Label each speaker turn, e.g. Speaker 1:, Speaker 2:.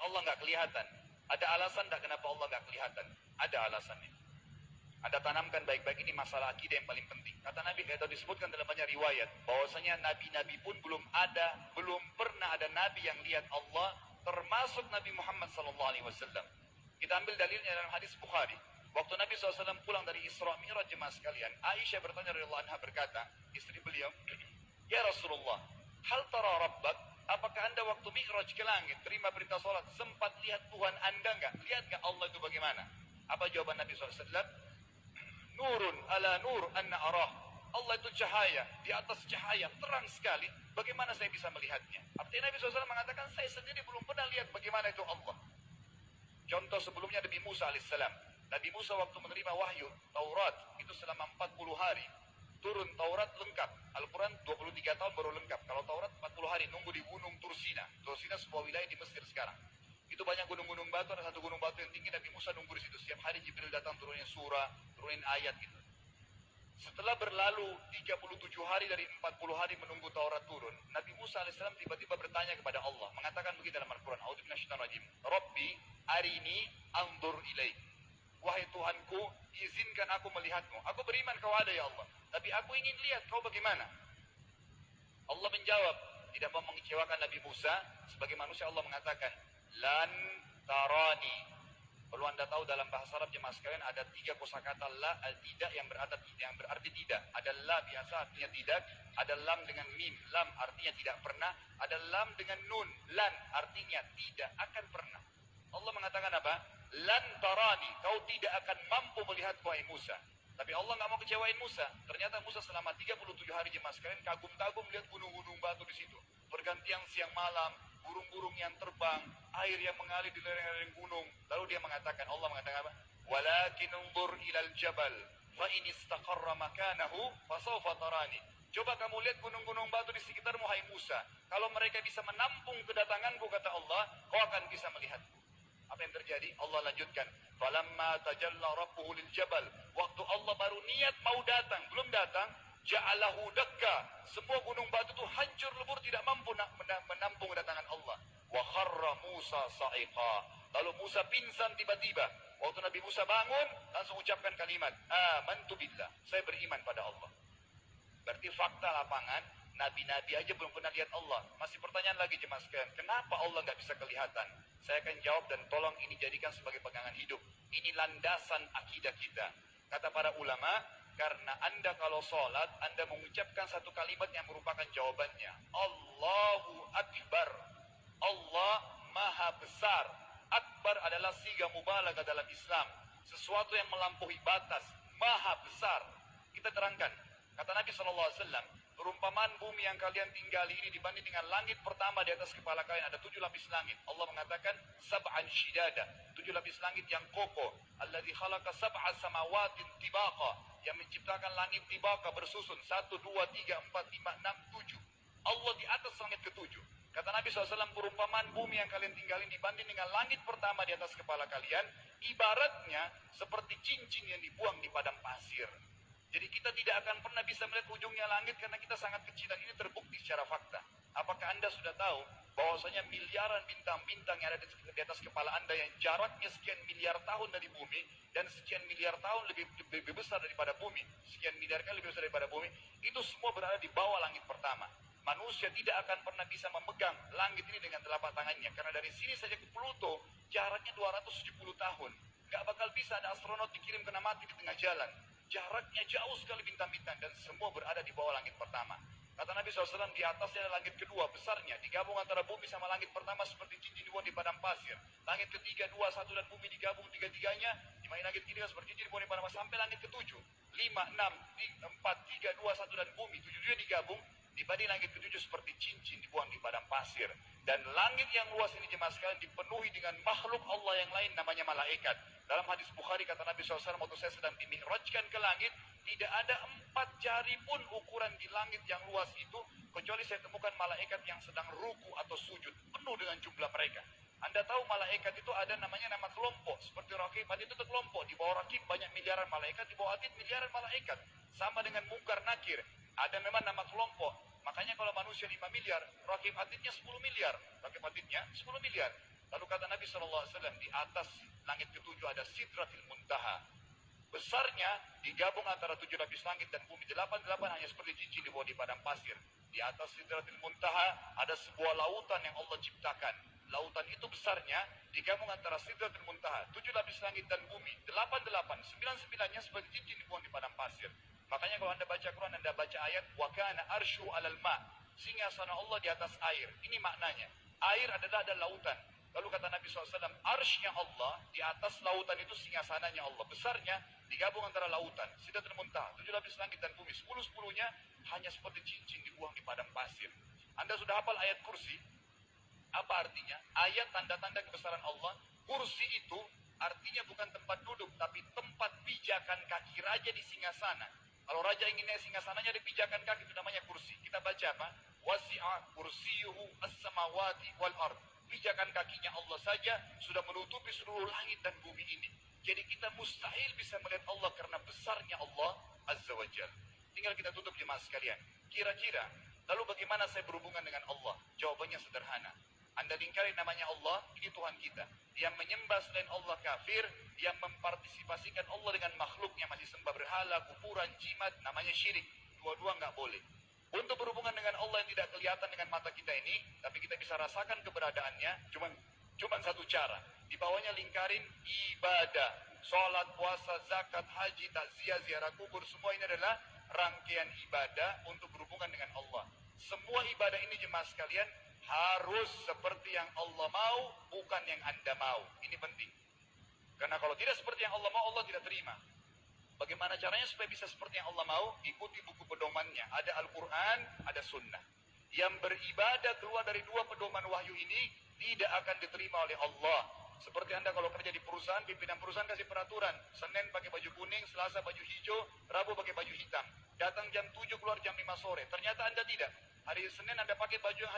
Speaker 1: Allah nggak kelihatan. Ada alasan tak kenapa Allah nggak kelihatan? Ada alasannya. Anda tanamkan baik-baik, ini masalah akidah yang paling penting. Kata Nabi, kayak tadi disebutkan dalam banyak riwayat, bahwasanya nabi-nabi pun belum pernah ada nabi yang lihat Allah, termasuk Nabi Muhammad SAW. Kita ambil dalilnya dalam hadis Bukhari. Waktu Nabi SAW pulang dari Isra Mi'raj, jemaah sekalian, Aisyah bertanya radhiyallahu anha, berkata, istri beliau, ya Rasulullah, hal tara rabbak? Apakah anda waktu Mi'raj ke langit, terima perintah sholat, sempat lihat Tuhan anda nggak? Lihat nggak Allah itu bagaimana? Apa jawaban Nabi SAW? Nurun ala nur anna arah. Allah itu cahaya, di atas cahaya, terang sekali. Bagaimana saya bisa melihatnya? Artinya Nabi SAW mengatakan, saya sendiri belum pernah lihat bagaimana itu Allah. Contoh sebelumnya Nabi Musa alaihissalam. Nabi Musa waktu menerima wahyu Taurat itu selama 40 hari. Turun Taurat lengkap. Al-Quran 23 tahun baru lengkap. Kalau Taurat 40 hari nunggu di gunung Tursina. Tursina sebuah wilayah di Mesir sekarang. Itu banyak gunung-gunung batu, ada satu gunung batu yang tinggi, Nabi Musa nunggu di situ. Setiap hari Jibril datang turunin surah, turunin ayat gitu. Setelah berlalu 37 hari dari 40 hari menunggu Taurat turun, Nabi Musa alaihissalam tiba-tiba bertanya kepada Allah, mengatakan begini dalam Al-Quran, A'udzu minasyaitonir rajim, Rabbi arini anzur ilaik. Wahai Tuhanku, izinkan aku melihatmu. Aku beriman kau ada ya Allah, tapi aku ingin lihat kau bagaimana. Allah menjawab, tidak mau mengecewakan Nabi Musa, sebagai manusia Allah mengatakan, lan tarani. Perlu anda tahu dalam bahasa Arab jemaah sekalian ada 3 kosakata la tidak yang berarti tidak. Ada la biasa artinya tidak, ada lam dengan mim, lam artinya tidak pernah, ada lam dengan nun, lan artinya tidak akan pernah. Allah mengatakan apa? Lan tarani, kau tidak akan mampu melihatku wahai Musa. Tapi Allah nggak mau kecewain Musa. Ternyata Musa selama 37 hari jemaah sekalian kagum-kagum lihat gunung-gunung batu di situ. Pergantian siang malam, burung-burung yang terbang, air yang mengalir di lereng-lereng gunung. Lalu dia mengatakan, Allah mengatakan apa? Walakin unzur ilal jabal, fa in istaqarra makanahu fa sawfa tarani. Coba kamu lihat gunung-gunung batu di sekitarmu hai Musa. Kalau mereka bisa menampung kedatanganku, kata Allah, kau akan bisa melihatku. Apa yang terjadi? Allah lanjutkan, falamma tajalla rabbuhu lil jabal. Waktu Allah baru niat mau datang, belum datang, ja'alahu dakka. Semua gunung batu itu hancur lebur, tidak mampu menampung kedatangan Allah. Wa kharra Musa sa'iqa. Lalu Musa pingsan tiba-tiba. Waktu Nabi Musa bangun, langsung ucapkan kalimat, amantu billah. Saya beriman pada Allah. Berarti fakta lapangan, nabi-nabi aja belum pernah lihat Allah. Masih pertanyaan lagi jemaah sekalian, kenapa Allah nggak bisa kelihatan? Saya akan jawab dan tolong ini jadikan sebagai pegangan hidup. Ini landasan akidah kita. Kata para ulama, karena anda kalau sholat, anda mengucapkan satu kalimat yang merupakan jawabannya. Allahu Akbar. Allah Maha Besar. Akbar adalah siga mubalaghah dalam Islam. Sesuatu yang melampaui batas. Maha Besar. Kita terangkan. Kata Nabi SAW, perumpamaan bumi yang kalian tinggali ini dibanding dengan langit pertama di atas kepala kalian ada 7 lapis langit. Allah mengatakan sab'an shidada, 7 lapis langit yang kokoh. Alladzi khalaqa sab'a samawatin tibaqa, yang menciptakan langit tibaqa bersusun 1 2 3 4 5 6 7. Allah di atas langit ke-7. Kata Nabi SAW, perumpamaan bumi yang kalian tinggalin dibanding dengan langit pertama di atas kepala kalian, ibaratnya seperti cincin yang dibuang di padang pasir. Jadi kita tidak akan pernah bisa melihat ujungnya langit karena kita sangat kecil, dan ini terbukti secara fakta. Apakah anda sudah tahu bahwasanya miliaran bintang-bintang yang ada di atas kepala anda yang jaraknya sekian miliar tahun dari bumi dan sekian miliar tahun lebih besar daripada bumi, sekian miliar kali lebih besar daripada bumi, itu semua berada di bawah langit pertama. Manusia tidak akan pernah bisa memegang langit ini dengan telapak tangannya karena dari sini saja ke Pluto jaraknya 270 tahun. Gak bakal bisa ada astronot dikirim kena mati di tengah jalan. Jaraknya jauh sekali bintang-bintang dan semua berada di bawah langit pertama. Kata Nabi SAW, di atasnya ada langit kedua besarnya, digabung antara bumi sama langit pertama seperti cincin dibuang di padang pasir. Langit ketiga, 2, 1 dan bumi digabung tiga-tiganya, dimana langit ketiga seperti cincin dibuang di padang pasir sampai langit ketujuh. 5, 6, 4, 3, 2, 1 dan bumi, 7 digabung, dibanding langit ketujuh seperti cincin dibuang di padang pasir. Dan langit yang luas ini jemaah sekalian dipenuhi dengan makhluk Allah yang lain namanya malaikat. Dalam hadis Bukhari kata Nabi SAW, waktu saya sedang dimi'rajkan ke langit, tidak ada 4 jari pun ukuran di langit yang luas itu, kecuali saya temukan malaikat yang sedang ruku atau sujud, penuh dengan jumlah mereka. Anda tahu malaikat itu ada namanya nama kelompok, seperti Raqib, Atid itu kelompok. Di bawah Raqib banyak miliaran malaikat, di bawah Atid miliaran malaikat. Sama dengan Munkar Nakir, ada memang nama kelompok. Makanya kalau manusia 5 miliar, Raqib Atidnya 10 miliar. Raqib Atidnya 10 miliar. Lalu kata Nabi SAW, di atas langit ketujuh ada Sidratil Muntaha. Besarnya digabung antara 7 lapis langit dan bumi. 8 hanya seperti cincin di bawah di padang pasir. Di atas Sidratil Muntaha ada sebuah lautan yang Allah ciptakan. Lautan itu besarnya digabung antara Sidratil Muntaha, 7 lapis langit dan bumi. 9-9-nya seperti cincin di bawah di padang pasir. Makanya kalau Anda baca Quran, Anda baca ayat wa kana arsyu 'alal ma'. Singgasana Allah di atas air. Ini maknanya. Air adalah lautan. Lalu kata Nabi SAW, arsy-nya Allah di atas lautan itu singgasananya Allah. Besarnya digabung antara lautan, Sidratul Muntaha, 7 lapis langit dan bumi. 10-10-nya hanya seperti cincin dibuang di padang pasir. Anda sudah hafal ayat kursi? Apa artinya? Ayat tanda-tanda kebesaran Allah. Kursi itu artinya bukan tempat duduk, tapi tempat pijakan kaki raja di singgasana. Kalau raja ingin naik singgasananya dipijakan kaki, itu namanya kursi. Kita baca apa? Wasi'a kursiyuhu as-samawati wal ard. Pijakan kakinya Allah saja sudah menutupi seluruh langit dan bumi ini. Jadi kita mustahil bisa melihat Allah karena besarnya Allah Azza wa Jalla. Tinggal kita tutup jemaah sekalian. Kira-kira, lalu bagaimana saya berhubungan dengan Allah? Jawabannya sederhana. Anda lingkari namanya Allah, ini Tuhan kita. Yang menyembah selain Allah kafir, yang mempartisipasikan Allah dengan makhluknya masih sembah berhala, kuburan, jimat, namanya syirik. Dua-dua nggak boleh. Untuk berhubungan dengan Allah yang tidak kelihatan dengan mata kita ini, tapi kita bisa rasakan keberadaannya, cuma satu cara. Di bawahnya lingkarin ibadah. Sholat, puasa, zakat, haji, takziah, ziarah kubur, semua ini adalah rangkaian ibadah untuk berhubungan dengan Allah. Semua ibadah ini jemaah sekalian harus seperti yang Allah mau, bukan yang Anda mau. Ini penting. Karena kalau tidak seperti yang Allah mau, Allah tidak terima. Bagaimana caranya supaya bisa seperti yang Allah mau? Ikuti buku pedomannya. Ada Al-Quran, ada Sunnah. Yang beribadah keluar dari dua pedoman wahyu ini tidak akan diterima oleh Allah. Seperti Anda kalau kerja di perusahaan, pimpinan perusahaan kasih peraturan. Senin pakai baju kuning, Selasa baju hijau, Rabu pakai baju hitam. Datang jam 7, keluar jam 5 sore. Ternyata Anda tidak. Hari Senin Anda pakai baju yang